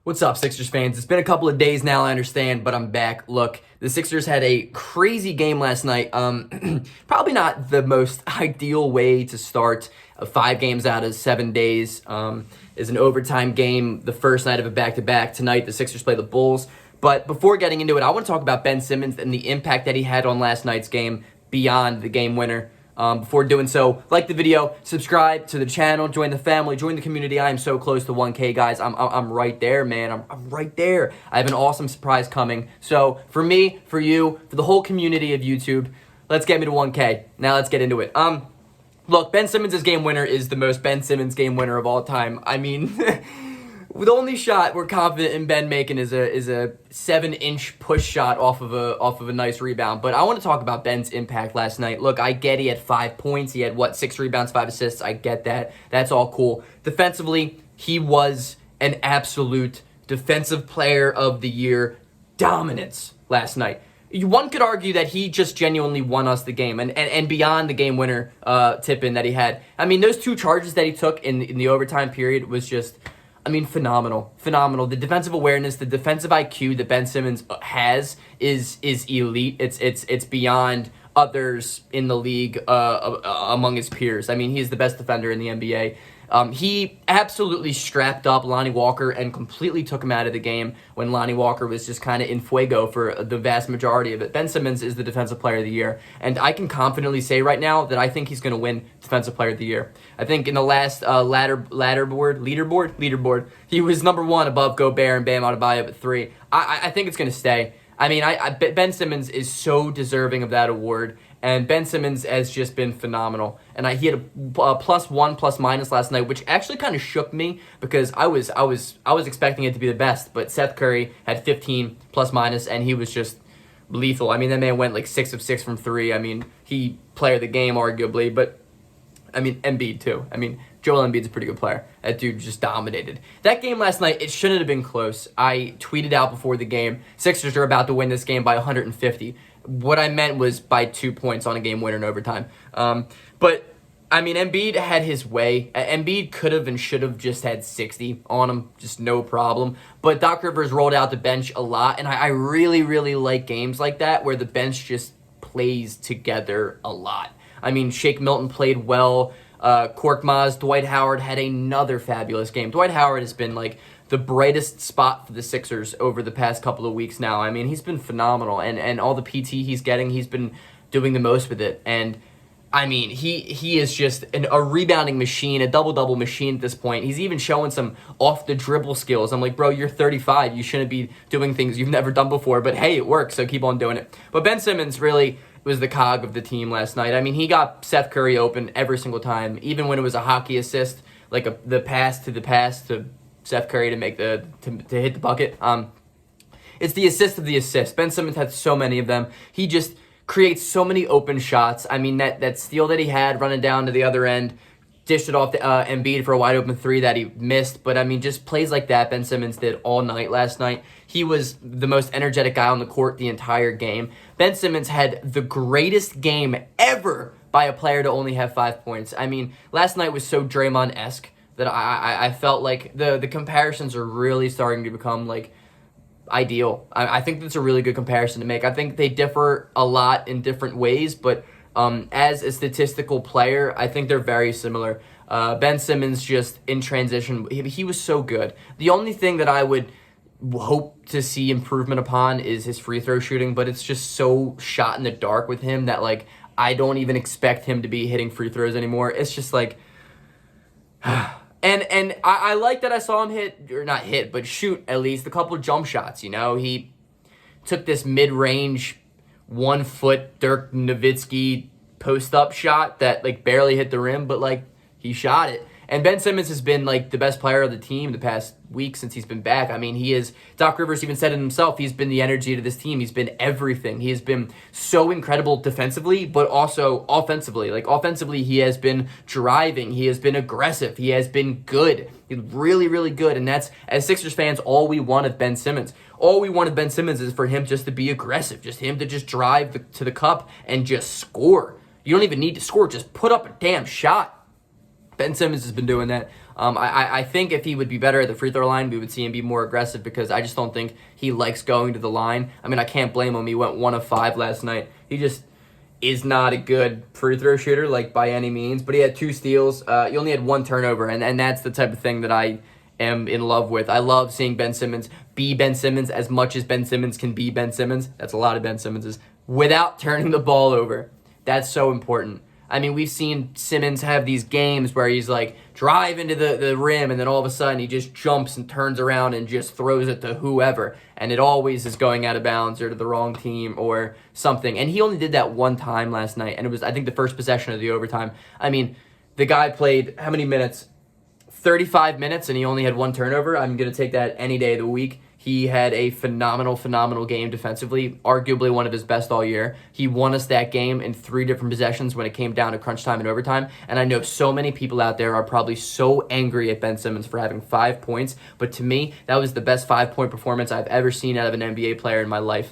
What's up, Sixers fans? It's been a couple of days now, I understand, but I'm back. Look, the Sixers had a crazy game last night. Probably not the most ideal way to start 5 games out of 7 days. Is an overtime game, the first night of a back-to-back. Tonight, the Sixers play the Bulls. But before getting into it, I want to talk about Ben Simmons and the impact that he had on last night's game beyond the game winner. Before doing so, like the video, subscribe to the channel, join the family, join the community. I am so close to 1K, guys. I'm right there, man. I'm right there. I have an awesome surprise coming. So for me, for you, for the whole community of YouTube, let's get me to 1K. Now let's get into it. Look, Ben Simmons' game winner is the most Ben Simmons game winner of all time. I mean, the only shot we're confident in Ben making is a 7-inch push shot off of a nice rebound. But I want to talk about Ben's impact last night. Look, I get he had 5 points. He had 6 rebounds, 5 assists. I get that. That's all cool. Defensively, he was an absolute defensive player of the year dominance last night. One could argue that he just genuinely won us the game and beyond the game winner tip-in that he had. I mean, those 2 charges that he took in the overtime period was just, I mean, phenomenal. Phenomenal. The defensive awareness, the defensive IQ that Ben Simmons has is elite. It's beyond others in the league among his peers. I mean, he's the best defender in the NBA. He absolutely strapped up Lonnie Walker and completely took him out of the game when Lonnie Walker was just kind of in fuego for the vast majority of it. Ben Simmons is the Defensive Player of the Year, and I can confidently say right now that I think he's going to win Defensive Player of the Year. I think in the last leaderboard, he was number 1 above Gobert and Bam Adebayo at 3. I think it's going to stay. I mean, Ben Simmons is so deserving of that award. And Ben Simmons has just been phenomenal. And he had a +1 +- last night, which actually kind of shook me because I was expecting it to be the best. But Seth Curry had 15 +-, and he was just lethal. I mean, that man went like 6 of 6 from 3. I mean, he player of the game arguably, but I mean Embiid too. I mean, Joel Embiid's a pretty good player. That dude just dominated. That game last night, it shouldn't have been close. I tweeted out before the game, Sixers are about to win this game by 150. What I meant was by 2 points on a game winner in overtime. But, I mean, Embiid had his way. Embiid could have and should have just had 60 on him, just no problem. But Doc Rivers rolled out the bench a lot, and I really, really like games like that where the bench just plays together a lot. I mean, Shake Milton played well. Korkmaz, Dwight Howard had another fabulous game. Dwight Howard has been, like, the brightest spot for the Sixers over the past couple of weeks now. I mean, he's been phenomenal, and all the PT he's getting, he's been doing the most with it. And, I mean, he is just a rebounding machine, a double-double machine at this point. He's even showing some off-the-dribble skills. I'm like, bro, you're 35. You shouldn't be doing things you've never done before. But, hey, it works, so keep on doing it. But Ben Simmons really was the cog of the team last night. I mean, he got Seth Curry open every single time, even when it was a hockey assist, like the pass to Seth Curry to make to hit the bucket. It's the assist of the assist. Ben Simmons had so many of them. He just creates so many open shots. I mean, that steal that he had running down to the other end, dished it off to Embiid for a wide open 3 that he missed. But I mean, just plays like that Ben Simmons did all night last night. He was the most energetic guy on the court the entire game. Ben Simmons had the greatest game ever by a player to only have 5 points. I mean, last night was so Draymond-esque that I felt like the comparisons are really starting to become, like, ideal. I think that's a really good comparison to make. I think they differ a lot in different ways, but as a statistical player, I think they're very similar. Ben Simmons just in transition, he was so good. The only thing that I would hope to see improvement upon is his free throw shooting, but it's just so shot in the dark with him that, like, I don't even expect him to be hitting free throws anymore. It's just like... And I like that I saw him shoot at least a couple jump shots, you know. He took this mid-range 1-foot Dirk Nowitzki post-up shot that, like, barely hit the rim, but, like, he shot it. And Ben Simmons has been, like, the best player of the team the past week since he's been back. I mean, he is, Doc Rivers even said it himself, he's been the energy to this team. He's been everything. He has been so incredible defensively, but also offensively. Like, offensively, he has been driving. He has been aggressive. He has been good. He's really, really good. And that's, as Sixers fans, all we want of Ben Simmons. All we want of Ben Simmons is for him just to be aggressive, just him to just drive to the cup and just score. You don't even need to score. Just put up a damn shot. Ben Simmons has been doing that. I think if he would be better at the free throw line, we would see him be more aggressive because I just don't think he likes going to the line. I mean, I can't blame him. He went 1 of 5 last night. He just is not a good free throw shooter, like, by any means. But he had 2 steals. He only had 1 turnover, and that's the type of thing that I am in love with. I love seeing Ben Simmons be Ben Simmons as much as Ben Simmons can be Ben Simmons. That's a lot of Ben Simmonses. Without turning the ball over. That's so important. I mean, we've seen Simmons have these games where he's like drive into the rim and then all of a sudden he just jumps and turns around and just throws it to whoever. And it always is going out of bounds or to the wrong team or something. And he only did that 1 time last night. And it was, I think, the first possession of the overtime. I mean, the guy played how many minutes? 35 minutes and he only had 1 turnover. I'm going to take that any day of the week. He had a phenomenal game defensively, arguably one of his best all year. He won us that game in 3 different possessions when it came down to crunch time and overtime. And I know so many people out there are probably so angry at Ben Simmons for having 5 points. But to me, that was the best 5-point performance I've ever seen out of an NBA player in my life.